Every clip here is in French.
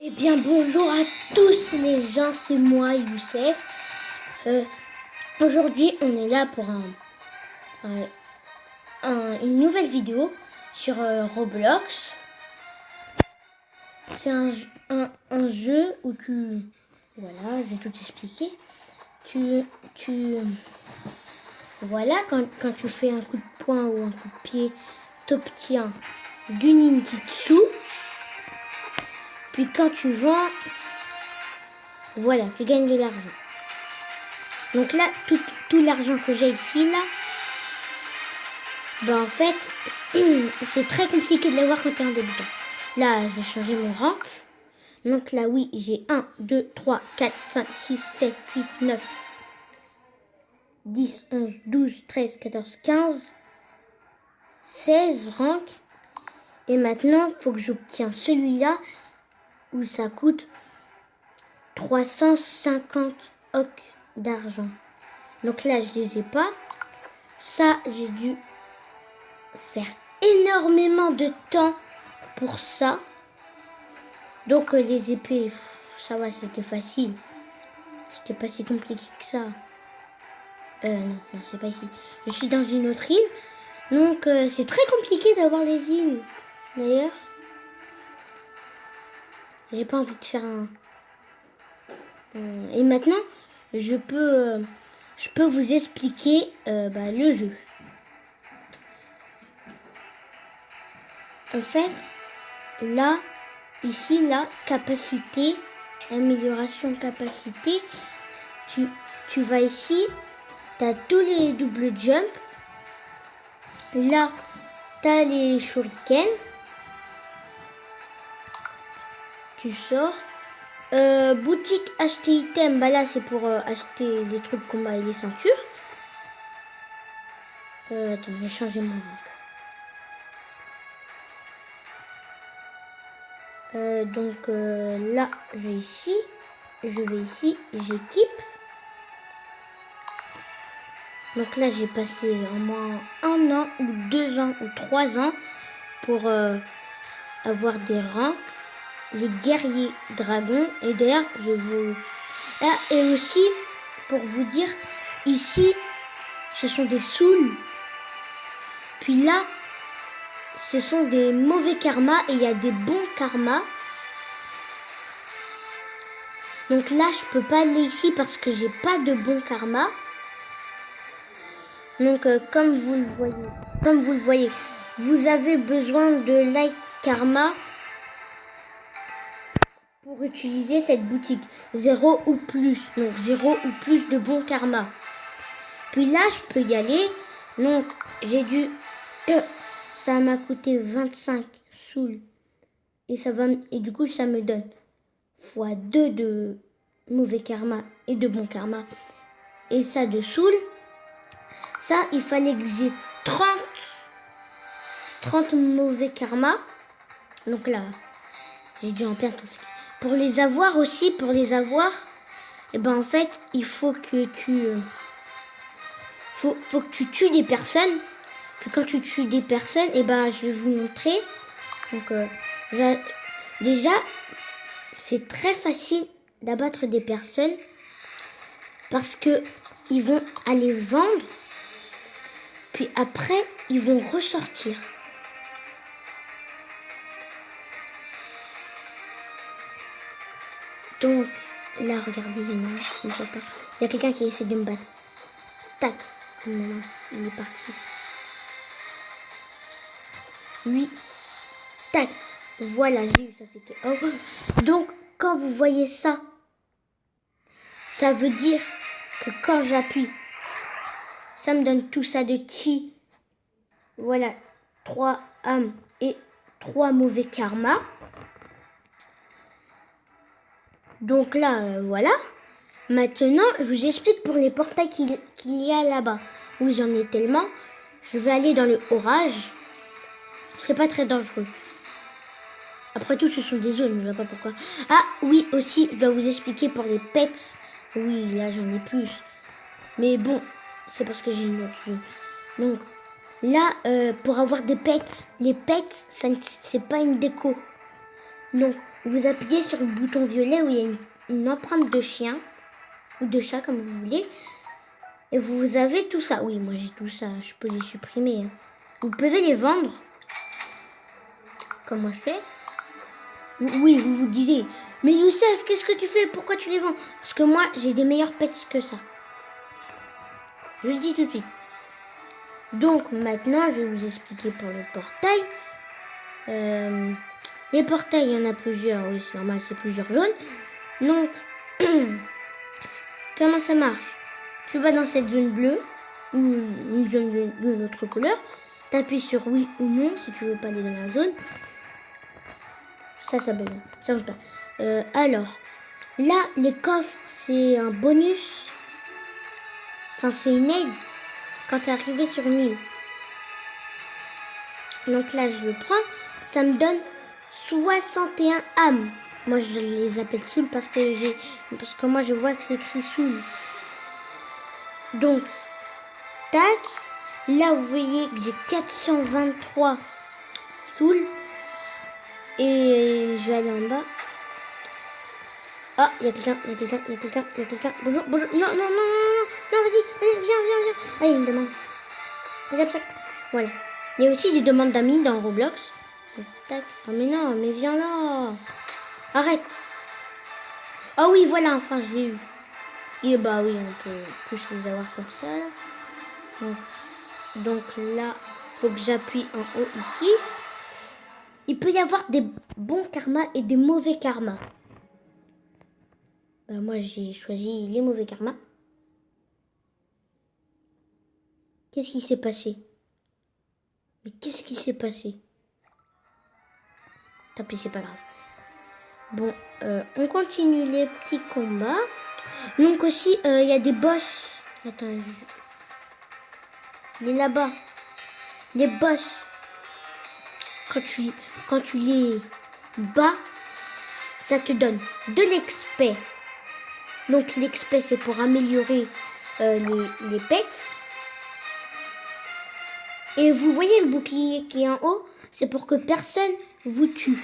Eh bien bonjour à tous les gens, c'est moi Youssef. Aujourd'hui on est là pour une nouvelle vidéo sur Roblox. C'est un jeu où voilà, je vais tout expliquer. Voilà, quand tu fais un coup de poing ou un coup de pied, tu obtiens du ninjutsu. Puis quand tu vends, voilà, tu gagnes de l'argent. Donc là, tout l'argent que j'ai ici, là, ben en fait, c'est très compliqué de l'avoir quand t'es un débutant. Là, j'ai changé mon rank. Donc là, oui, j'ai 1, 2, 3, 4, 5, 6, 7, 8, 9, 10, 11, 12, 13, 14, 15, 16 ranks. Et maintenant, il faut que j'obtienne celui-là où ça coûte 350 hocs d'argent. Donc là, je les ai pas. Ça, j'ai dû faire énormément de temps pour ça. Donc les épées, ça va, c'était facile. C'était pas si compliqué que ça. Non, c'est pas ici. Je suis dans une autre île. Donc c'est très compliqué d'avoir les îles. D'ailleurs, j'ai pas envie de faire un... Et maintenant, je peux vous expliquer le jeu. En fait, là, ici, là, capacité, amélioration capacité, tu vas ici, tu as tous les double jump. Là, tu as les shurikens. Tu sors. Boutique acheter item, bah là c'est pour acheter les trucs de combat et les ceintures. Attends, je vais changer mon rank. Donc là, je vais ici, j'équipe. Donc là, j'ai passé au moins 1 an ou 2 ans ou 3 ans pour avoir des ranks. Le guerrier dragon. Et d'ailleurs, je vous... Ah, et aussi, pour vous dire, ici, ce sont des souls. Puis là, ce sont des mauvais karmas et il y a des bons karmas. Donc là, je peux pas aller ici parce que j'ai pas de bon karma. Donc comme vous le voyez, vous avez besoin de like karma pour utiliser cette boutique. 0 ou plus. Donc 0 ou plus de bon karma. Puis là, je peux y aller. Donc j'ai dû... ça m'a coûté 25 souls. Et du coup, ça me donne x2 de mauvais karma et de bon karma. Et ça de souls. Ça, il fallait que j'ai 30 mauvais karma. Donc là, j'ai dû en perdre. Pour les avoir, et ben en fait, il faut que tu tues des personnes. Puis quand tu tues des personnes, et ben je vais vous montrer. Donc déjà, c'est très facile d'abattre des personnes parce que ils vont aller vendre. Puis après, ils vont ressortir. Donc, là, regardez, il y a quelqu'un qui essaie de me battre. Tac. Il est parti. Oui. Tac. Voilà, j'ai eu ça. C'était... Oh. Donc, quand vous voyez ça, ça veut dire que quand j'appuie, ça me donne tout ça de chi. Voilà. 3 âmes et 3 mauvais karma. Donc là, voilà. Maintenant, je vous explique pour les portails qu'il y a là-bas. Oui, j'en ai tellement. Je vais aller dans le orage. C'est pas très dangereux. Après tout, ce sont des zones, je vois pas pourquoi. Ah, oui, aussi, je dois vous expliquer pour les pets. Oui, là, j'en ai plus. Mais bon, c'est parce que j'ai une autre jeu. Donc, là, pour avoir des pets, les pets, c'est pas une déco. Donc, vous appuyez sur le bouton violet où il y a une empreinte de chien ou de chat comme vous voulez. Et vous avez tout ça. Oui, moi j'ai tout ça. Je peux les supprimer. Hein. Vous pouvez les vendre. Comme moi je fais. Oui, vous vous disiez. Mais Youssef, qu'est-ce que tu fais? Pourquoi tu les vends? Parce que moi, j'ai des meilleurs pets que ça. Je le dis tout de suite. Donc maintenant, je vais vous expliquer pour le portail. Les portails, il y en a plusieurs. Oui, c'est normal, c'est plusieurs zones. Donc, comment ça marche? Tu vas dans cette zone bleue ou une zone d'une autre couleur. Tu appuies sur oui ou non si tu veux pas aller dans la zone. Ça bug. Ça marche pas. Alors, là, les coffres, c'est un bonus. Enfin, c'est une aide quand tu es arrivé sur une île. Donc là, je le prends. Ça me donne 61 âmes. Moi, je les appelle Soul parce que moi, je vois que c'est écrit Soul. Donc, tac. Là, vous voyez que j'ai 423 Soul. Et je vais aller en bas. Ah, il y a quelqu'un. Bonjour. Non, vas-y, viens. Ah, il me demande. Voilà. Il y a aussi des demandes d'amis dans Roblox. Tac. Oh, mais non, mais viens là. Arrête. Ah oui, voilà, enfin, je l'ai eu. Et bah oui, on peut tous les avoir comme ça. Là. Donc là, faut que j'appuie en haut ici. Il peut y avoir des bons karmas et des mauvais karmas. Bah moi, j'ai choisi les mauvais karmas. Qu'est-ce qui s'est passé? Mais qu'est-ce qui s'est passé? Tant pis, c'est pas grave. Bon, on continue les petits combats. Donc aussi, il y a des boss. Attends, il est là-bas. Les boss. Quand tu les bats, ça te donne de l'expert. Donc l'expert, c'est pour améliorer les pets. Et vous voyez le bouclier qui est en haut, c'est pour que personne vous tue.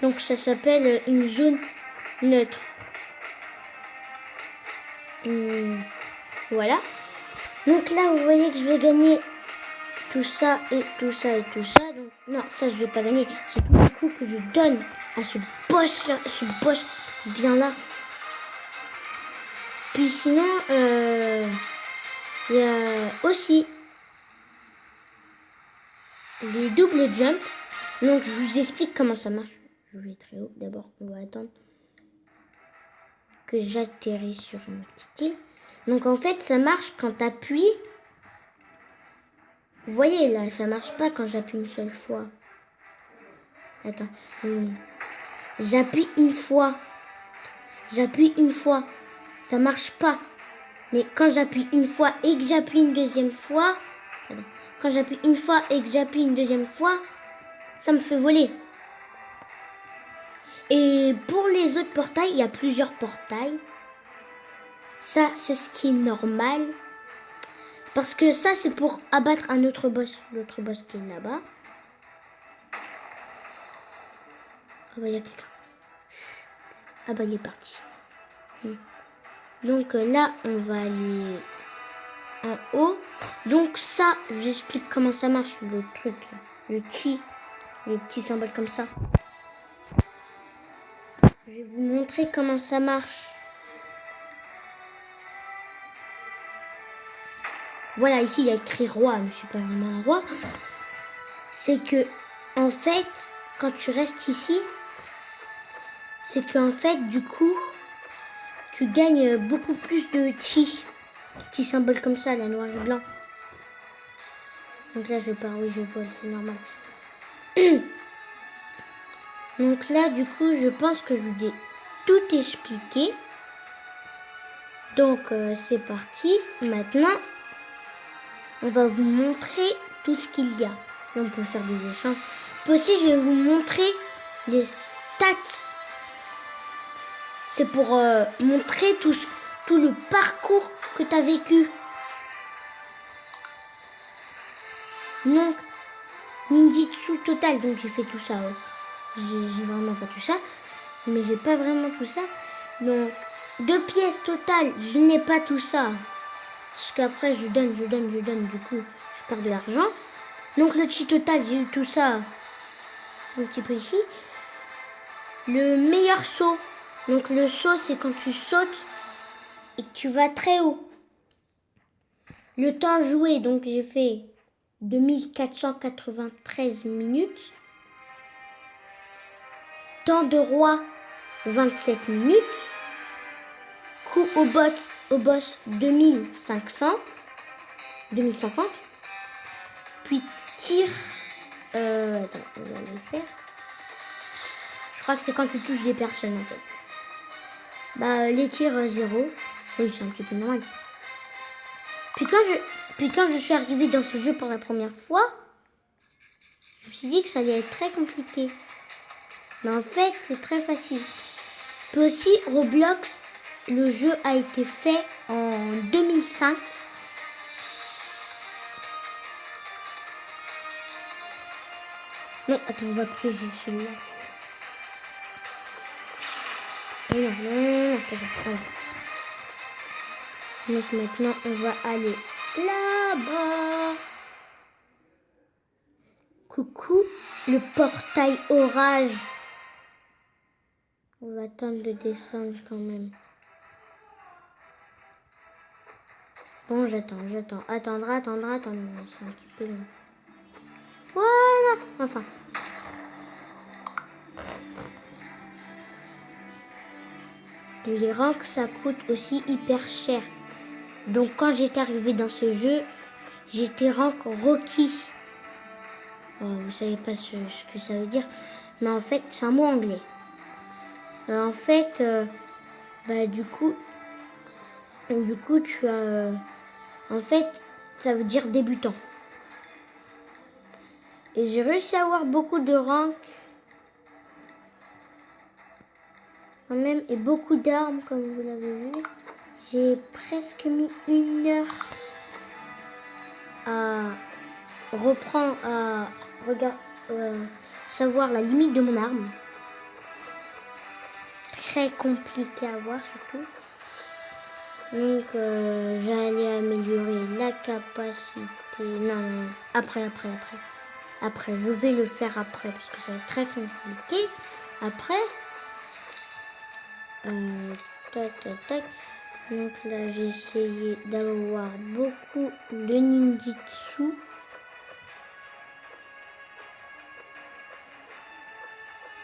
Donc ça s'appelle une zone neutre. Voilà. Donc là, vous voyez que je vais gagner tout ça et tout ça et tout ça. Donc, non, ça je vais pas gagner. C'est tout le coup que je donne à ce boss là. Ce boss vient là. Puis sinon, il y a aussi les doubles jump. Donc je vous explique comment ça marche. Je vais très haut. D'abord, on va attendre que j'atterrisse sur une petite île. Donc en fait, ça marche quand tu appuies. Vous voyez là, ça marche pas quand j'appuie une seule fois. Attends. J'appuie une fois. Ça marche pas. Mais quand j'appuie une fois et que j'appuie une deuxième fois. Quand j'appuie une fois et que j'appuie une deuxième fois, ça me fait voler. Et pour les autres portails, il y a plusieurs portails. Ça, c'est ce qui est normal. Parce que ça, c'est pour abattre un autre boss. L'autre boss qui est là-bas. Ah bah, il y a quelqu'un. Ah bah, il est parti. Donc là, on va aller en haut. Donc ça, j'explique comment ça marche, le truc là. Le petit symbole comme ça. Je vais vous montrer comment ça marche. Voilà, ici il y a écrit roi, mais je suis pas vraiment un roi. C'est que, en fait, quand tu restes ici, c'est qu'en fait, du coup, tu gagnes beaucoup plus de chi. Petit symbole comme ça, la noir et blanc. Donc là, je pars, oui, je vois, c'est normal. Donc là, du coup, je pense que je vous ai tout expliqué. Donc, c'est parti. Maintenant, on va vous montrer tout ce qu'il y a. Là, on peut faire des échanges. Aussi, je vais vous montrer les stats. C'est pour montrer tout le parcours que tu as vécu. Donc, ninjitsu total, donc j'ai fait tout ça. J'ai vraiment pas tout ça, mais j'ai pas vraiment tout ça. Donc 2 pièces totales, je n'ai pas tout ça. Parce qu'après je donne, du coup je perds de l'argent. Donc le chi total, j'ai eu tout ça un petit peu ici. Le meilleur saut. Donc le saut, c'est quand tu sautes et que tu vas très haut. Le temps joué, donc j'ai fait 2493 minutes. Temps de roi, 27 minutes. Coup au boss 2500. 2050. Puis tir. Attends, on va le faire. Je crois que c'est quand tu touches des personnes en fait. Bah les tirs 0. Oui, c'est un petit peu normal. Puis quand je suis arrivée dans ce jeu pour la première fois, je me suis dit que ça allait être très compliqué. Mais en fait, c'est très facile. Puis aussi, Roblox, le jeu a été fait en 2005. Non, attends, on va piéger celui-là. Non, pas ça. Voilà. Donc maintenant, on va aller là-bas. Coucou, le portail orage. On va attendre de descendre quand même. Bon, j'attends. Attendre. C'est un petit peu long. Voilà, enfin. Les ranks, ça coûte aussi hyper cher. Donc quand j'étais arrivée dans ce jeu, j'étais rank Rocky. Vous savez pas ce que ça veut dire, mais en fait, c'est un mot anglais. En fait, du coup, tu as... en fait, ça veut dire débutant. Et j'ai réussi à avoir beaucoup de ranks. Quand même, et beaucoup d'armes, comme vous l'avez vu. J'ai presque mis 1 heure à reprendre, à savoir la limite de mon arme. Très compliqué à voir surtout. Donc j'allais améliorer la capacité. Non, après. Après, je vais le faire après parce que ça va être très compliqué. Après, tac. Donc là, j'ai essayé d'avoir beaucoup de ninjitsu.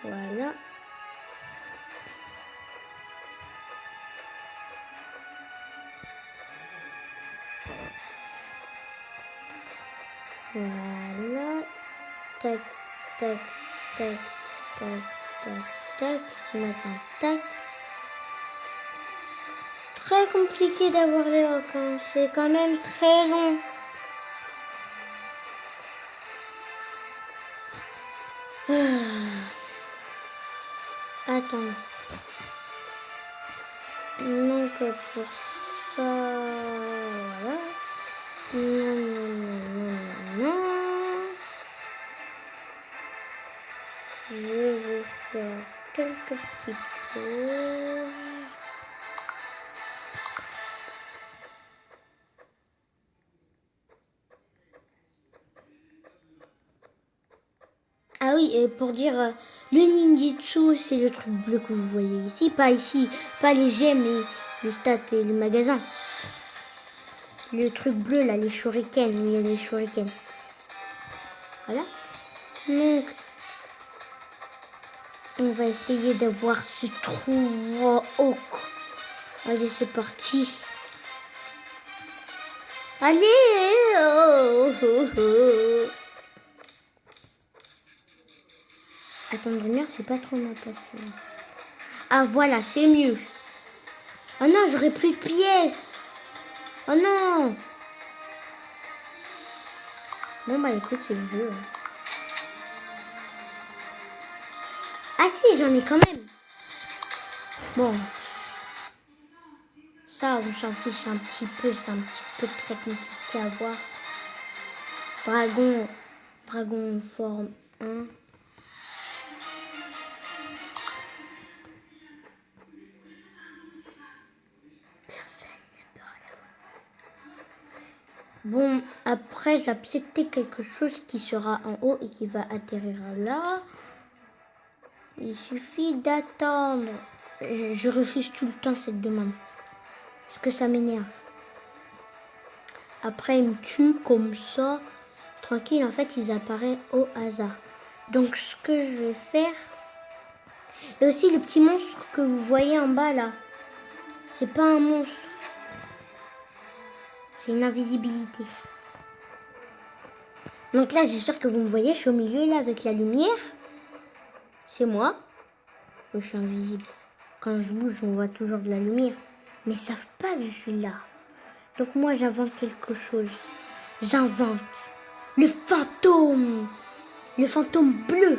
Voilà. Voilà. Tac. Maintenant, tac. Très compliqué d'avoir les requins. C'est quand même très long. Attends. Donc pour ça, voilà. Non. Je vais faire quelques petits pauses. Ah oui, et pour dire, le ninjitsu, c'est le truc bleu que vous voyez ici. Pas les gemmes et les stats et les magasins. Le truc bleu, là, les shurikens, il y a les shurikens. Voilà. Donc, on va essayer d'avoir ce trou haut. Allez, c'est parti. Allez, Attendre une heure, c'est pas trop ma passion. Ah voilà, c'est mieux. Oh non, j'aurai plus de pièces. Oh non. Bon bah écoute, c'est le jeu. Ah si, j'en ai quand même. Bon. Ça, on s'en fiche un petit peu. C'est un petit peu très compliqué à voir. Dragon forme 1. Personne ne peut la voir. Bon, après, j'ai accepté quelque chose qui sera en haut et qui va atterrir là. Il suffit d'attendre. Je refuse tout le temps cette demande. Parce que ça m'énerve. Après, ils me tuent comme ça. Tranquille, en fait, ils apparaissent au hasard. Donc, ce que je vais faire... Et aussi, le petit monstre que vous voyez en bas, là. C'est pas un monstre. C'est une invisibilité. Donc là, j'espère que vous me voyez. Je suis au milieu, là, avec la lumière. C'est moi. Je suis invisible. Quand je bouge, on voit toujours de la lumière. Mais ils savent pas que je suis là. Donc moi, j'invente quelque chose. J'invente le fantôme. Le fantôme bleu.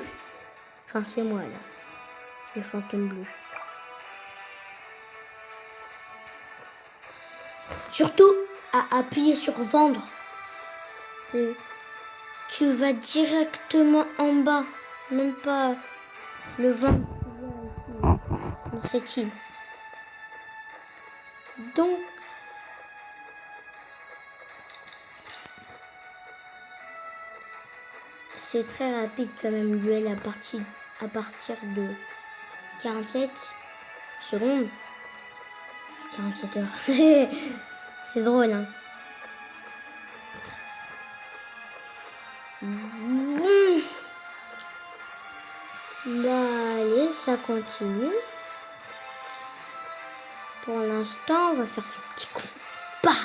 Enfin, c'est moi, là. Le fantôme bleu. Surtout, à appuyer sur vendre. Tu vas directement en bas. Même pas le vendre. Dans cette île. Donc, c'est très rapide quand même, duel à partir de 47 secondes. 47 heures. C'est drôle, hein. Bah, allez, ça continue. Pour l'instant, on va faire ce petit combat.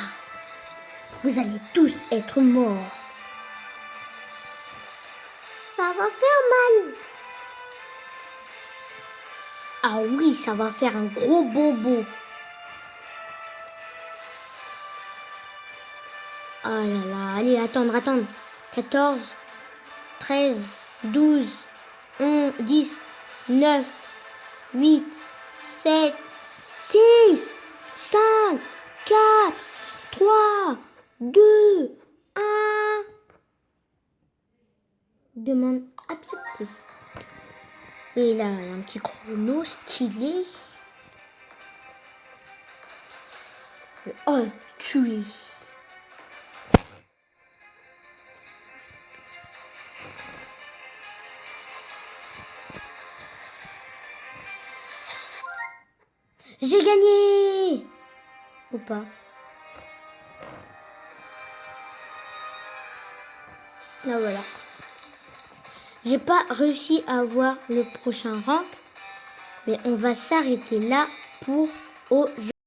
Vous allez tous être morts. Ça va faire mal. Ah oui, ça va faire un gros bobo. Ah là là, allez, attendre. 14, 13, 12, 11, 10, 9, 8, 7, 6, 5, 4, 3, 2, 1. Demande acceptée. Et là, il y a un petit chrono stylé. Oh, tué. J'ai gagné! Ou pas? Là, voilà. J'ai pas réussi à avoir le prochain rank, mais on va s'arrêter là pour aujourd'hui.